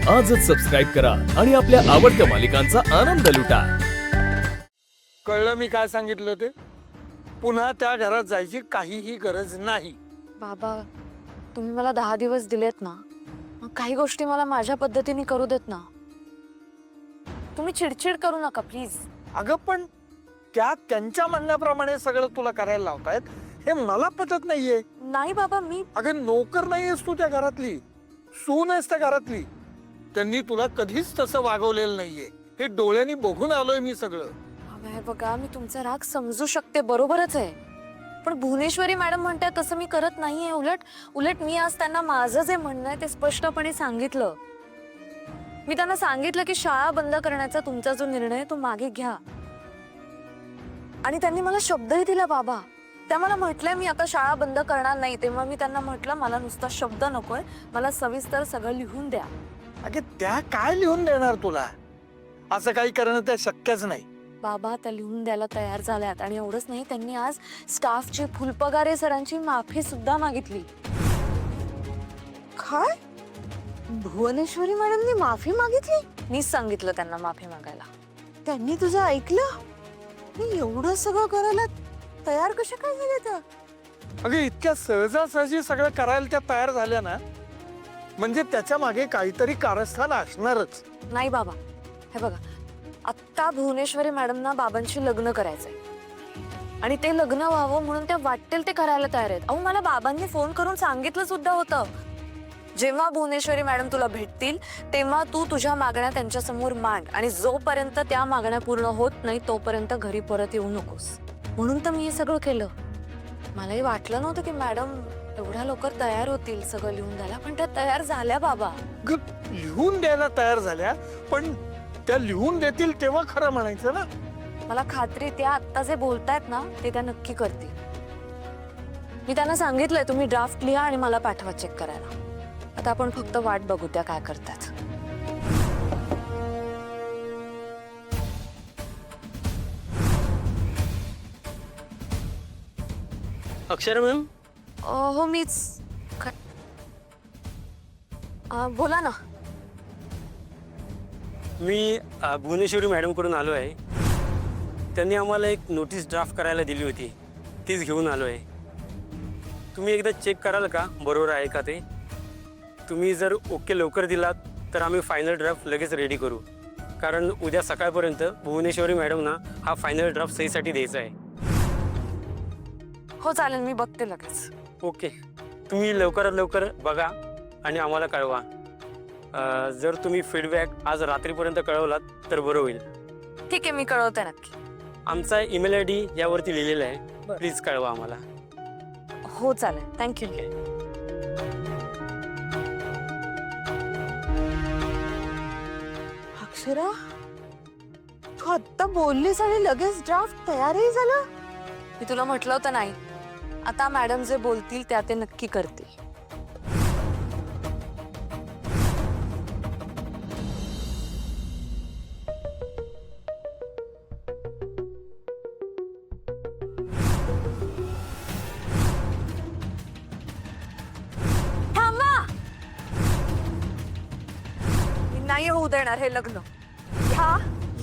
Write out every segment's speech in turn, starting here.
आजच सबस्क्राईब करा आणि आपल्या आवडत्या मालिकांचा आनंद लुटा। कळलं मी काय सांगितलं ते? पुन्हा त्या घरात जायची काहीही गरज नाही। बाबा, तुम्ही मला 10 दिवस दिलेत ना, मग काही गोष्टी मला माझ्या पद्धतीने करू देत ना। तुम्ही चिडचिड करू नका प्लीज। अगं पण त्यांच्या म्हणण्याप्रमाणे सगळं तुला करायला लावतायत हे मला पटत नाहीये। नाही बाबा, मी अगं नोकर नाहीयेस तू त्या घरातली, सून आहेस त्या घरातली। त्यांनी तुला कधीच तसं वागवलेलं नाहीये, हे डोळ्यांनी बघून आलोय मी सगळं। बाबा, हे बघा, मी तुमचा राग समजू शकते, बरोबरच आहे, पण भुवनेश्वरी मॅडम म्हणतात तसं मी करत नाहीये। उलट मी आज त्यांना माझं जे म्हणणं आहे ते स्पष्टपणे सांगितलं। मी त्यांना सांगितलं की शाळा बंद करण्याचा तुमचा जो निर्णय आहे तो मागे घ्या, आणि त्यांनी मला शब्दही दिला बाबा। त्या मला म्हटलंय मी आता शाळा बंद करणार नाही, तेव्हा मी त्यांना म्हटलं मला नुसता शब्द नकोय, मला सविस्तर सगळं लिहून द्या। अगे त्या काय लिहून देणार तुला? असं काही करणं त्या शक्यच नाही। बाबा, त्या लिहून द्यायला तयार झाल्यात, आणि एवढंच नाही, त्यांनी आज स्टाफची फुलपगारे सरांची माफी सुद्धा मागितली। काय? भुवनेश्वरी मॅडमनी माफी मागितली? मीच सांगितलं त्यांना माफी मागायला। त्यांनी तुझं ऐकलं? मी एवढं सगळं करायला तयार कशा काय झाल्या त्या? अगं इतक्या सहजासहजी सगळं करायला त्या तयार झाल्या ना, म्हणजे त्याच्या मागे काहीतरी कारस्थान असणारच। नाही बाबा, हे बघा, आत्ता भुवनेश्वरी मॅडमना बाबांशी लग्न करायचंय, आणि ते लग्न व्हावं म्हणून त्या वाटेल ते करायला तयार आहेत। अहो, मला बाबांनी फोन करून सांगितलं सुद्धा होतं, जेव्हा भुवनेश्वरी मॅडम तुला भेटतील तेव्हा तू तुझ्या मागण्या त्यांच्या समोर मांड, आणि जोपर्यंत त्या मागण्या पूर्ण होत नाही तोपर्यंत घरी परत येऊ नकोस। म्हणून तर मी हे सगळं केलं। मलाही वाटलं नव्हतं की मॅडम एवढ्या लवकर तयार होतील सगळं लिहून द्यायला, पण त्या तयार झाल्या बाबा। लिहून द्यायला तयार झाल्या, पण त्या लिहून देतील तेव्हा खरं म्हणायचं ना। मला खात्री त्या आत्ता जे बोलतायत ना ते त्या नक्की करतील। मी त्यांना सांगितलंय तुम्ही ड्राफ्ट लिहा आणि मला पाठवा चेक करायला। आता आपण फक्त वाट बघू त्या काय करतात। अक्षरा मॅम, हो मीच। बोला ना। मी भुवनेश्वरी मॅडमकडून आलो आहे। त्यांनी आम्हाला एक नोटीस ड्राफ्ट करायला दिली होती, तीच घेऊन आलो आहे। तुम्ही एकदा चेक कराल का बरोबर आहे का ते? तुम्ही जर ओके लवकर दिलात तर आम्ही फायनल ड्राफ्ट लगेच रेडी करू, कारण उद्या सकाळपर्यंत भुवनेश्वरी मॅडमना हा फायनल ड्राफ्ट सहीसाठी द्यायचा आहे। हो चालेल, मी बघते लगेच। ओके, तुम्ही लवकरात लवकर बघा आणि आम्हाला कळवा। जर तुम्ही फीडबॅक आज रात्रीपर्यंत कळवलात तर बरं होईल। ठीक आहे, मी कळवते नक्की। आमचा ईमेल ID यावरती लिहिलेला आहे, प्लीज कळवा आम्हाला। हो चालेल, थँक्यू। अक्षरा, तू आत्ता बोललीस आणि लगेच ड्राफ्ट तयारही झालं? मी तुला म्हटलं होतं नाही, आता मॅडम जे बोलतील त्या ते नक्की करतील। नाही होऊ देणार हे लग्न।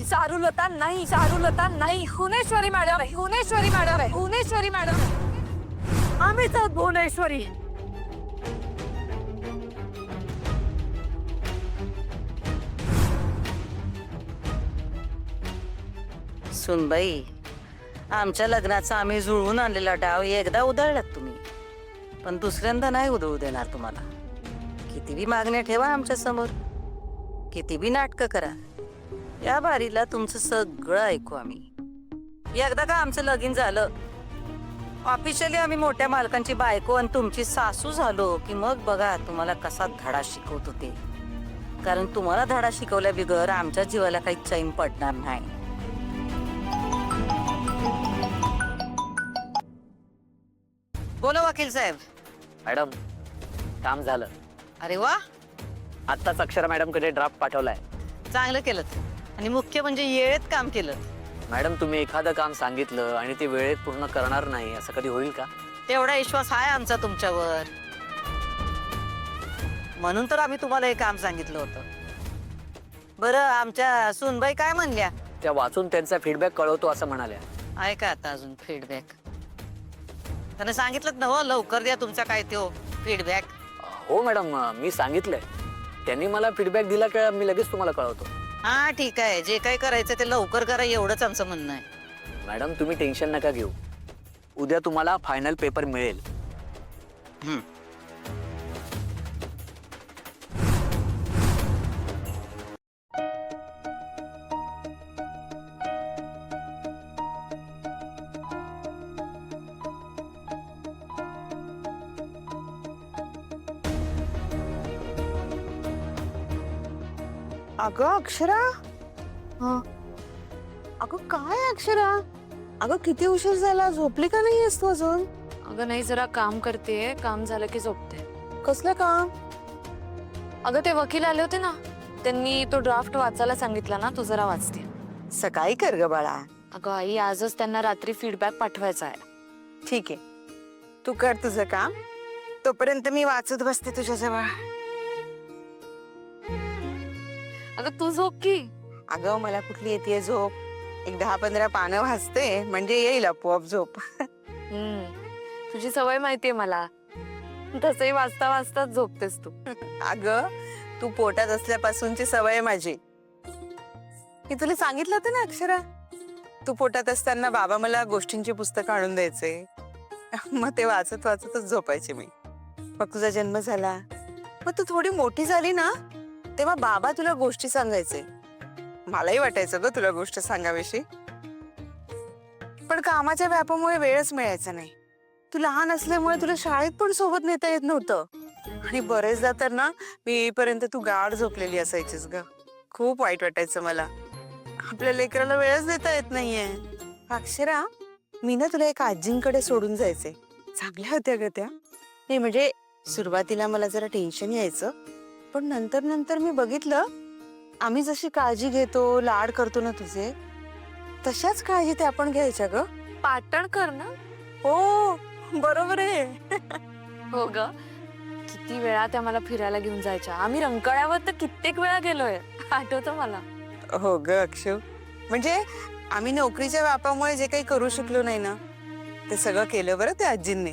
चारुलता नाही, चारुलता नाही, भुवनेश्वरी मॅडम आहे, भुवनेश्वरी मॅडम आहे, भुवनेश्वरी मॅडम आहे। आम्हीच आहोत भुवनेश्वरी। सुनबाई, आमच्या लग्नाचा आम्ही जुळवून आणलेला डाव एकदा उधळलात तुम्ही, पण दुसऱ्यांदा नाही उधळू देणार तुम्हाला। किती बी मागण्या ठेवा आमच्या समोर, किती बी नाटकं करा, या बारीला तुमचं सगळं ऐकू आम्ही। एकदा का आमचं लगीन झालं, ऑफिशियली आम्ही मोठ्या मालकांची बायको आणि तुमची सासू झालो की मग बघा तुम्हाला कसा धडा शिकवतो ते, कारण तुम्हाला धडा शिकवल्या बिगर आमच्या जीवाला काही चैन पडणार नाही। बोलो वकील साहेब। मॅडम, काम झालं। अरे वा, आत्ताच अक्षरा मॅडमकडे ड्राफ्ट पाठवलाय। चांगलं केलं, आणि मुख्य म्हणजे येळेत काम केलं। मॅडम, तुम्ही एखादं काम सांगितलं आणि ते वेळेत पूर्ण करणार नाही असं कधी होईल का? तेवढा विश्वास आहे आमचा तुमच्यावर, म्हणून तर आम्ही तुम्हाला हे काम सांगितलं होतं। बरं आमच्या सुनबाई काय म्हणल्या? त्या वाचून त्यांचा फीडबॅक कळवतो असं म्हणाल्या. आहे का आता अजून फीडबॅक? त्याने सांगितलं ना हो, लवकर द्या तुमचा काय तो फीडबॅक. हो मॅडम, मी सांगितलंय. त्यांनी मला फीडबॅक दिला का मी लगेच तुम्हाला कळवतो. हा ठीक आहे, जे काही करायचं ते लवकर करा एवढंच आमचं म्हणणं आहे. मॅडम तुम्ही टेन्शन नका घेऊ. उद्या तुम्हाला फायनल पेपर मिळेल. अगं अक्षरा, अगं काय अक्षरा, अगं किती उशीर झाला, झोपली का नाहीयेस तू अजून? अगं नाही, जरा काम करते, काम झालं की झोपते. कसलं काम? अगं ते वकील आले होते ना, त्यांनी तो ड्राफ्ट वाचायला सांगितला ना, तो जरा वाचते. सकाळी कर ग बाळा. अगं आई, आजच त्यांना रात्री फीडबॅक पाठवायचा आहे. ठीक आहे, तू कर तुझं काम, तोपर्यंत मी वाचत बसते तुझ्याजवळ. अगं तू झोप की. अगं मला कुठली येते झोप, एक 10-15 पानं वाचते म्हणजे येईल आपोआप झोप. तुझी सवय माहितीये मला, तसंही वाचता वाचताच झोपतेस तू. अगं तू पोटात असल्यापासूनची सवय आहे माझी. मी तुला सांगितलं होतं ना अक्षरा, तू पोटात असताना बाबा मला गोष्टींची पुस्तकं आणून द्यायचे, मग ते वाचत वाचतच झोपायचे मी. मग तुझा जन्म झाला, मग तू थोडी मोठी झाली ना, तेव्हा बाबा तुला गोष्टी सांगायचे. मलाही वाटायचं ग तुला गोष्ट सांगावीशी, पण कामाच्या व्यापामुळे वेळच मिळायचा नाही. तू लहान असल्यामुळे तुला शाळेत पण सोबत नेता येत नव्हतं, आणि बरेचदा तर ना मी येईपर्यंत तू गाढ झोपलेली असायचीस ग. खूप वाईट वाटायचं मला, आपल्या लेकराला वेळच देता येत नाहीये. अक्षरा, मी ना तुला एका आजींकडे सोडून जायचे. चांगल्या होत्या ग त्या. नाही म्हणजे सुरुवातीला मला जरा टेन्शन यायचं, पण नंतर नंतर मी बघितलं, आम्ही जशी काळजी घेतो, लाड करतो ना तुझे, तशाच काळजी ते आपण घ्यायच्या ग. पाटणकर ना? हो बरोबर आहे. हो ग, किती वेळा त्या मला फिरायला घेऊन जायच्या. आम्ही रंकाळ्यावर तर कित्येक वेळा गेलोय, आठवतं मला. हो ग अक्षू, म्हणजे आम्ही नोकरीच्या व्यापामुळे जे काही करू शकलो नाही ना, ते सगळं केलं बरं त्या आजींनी.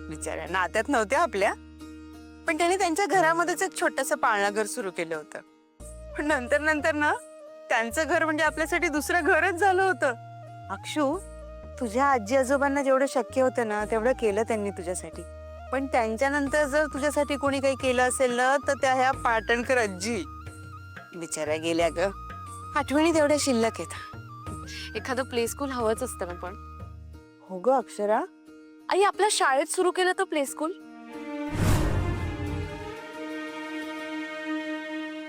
बिचाऱ्या नात्यात नव्हत्या आपल्या, पण त्यांनी त्यांच्या घरामध्येच एक छोटंसं पाळणाघर सुरू केलं होतं. पण नंतर नंतर ना त्यांचं घर म्हणजे आपल्यासाठी दुसरं घरच झालं होतं. अक्षू, तुझ्या आजी आजोबांना जेवढं शक्य होतं ना तेवढं केलं त्यांनी तुझ्यासाठी, पण त्यांच्यानंतर जर तुझ्यासाठी कोणी काही केलं असेल ना तर त्या ह्या पाटणकर आजी. बिचाऱ्या गेल्या ग, आठवणी तेवढ्या शिल्लक आहेत. एखादं प्ले स्कूल हवंच असतं ना पण. हो ग अक्षरा. आई, आपल्या शाळेत सुरू केलं तर प्ले स्कूल.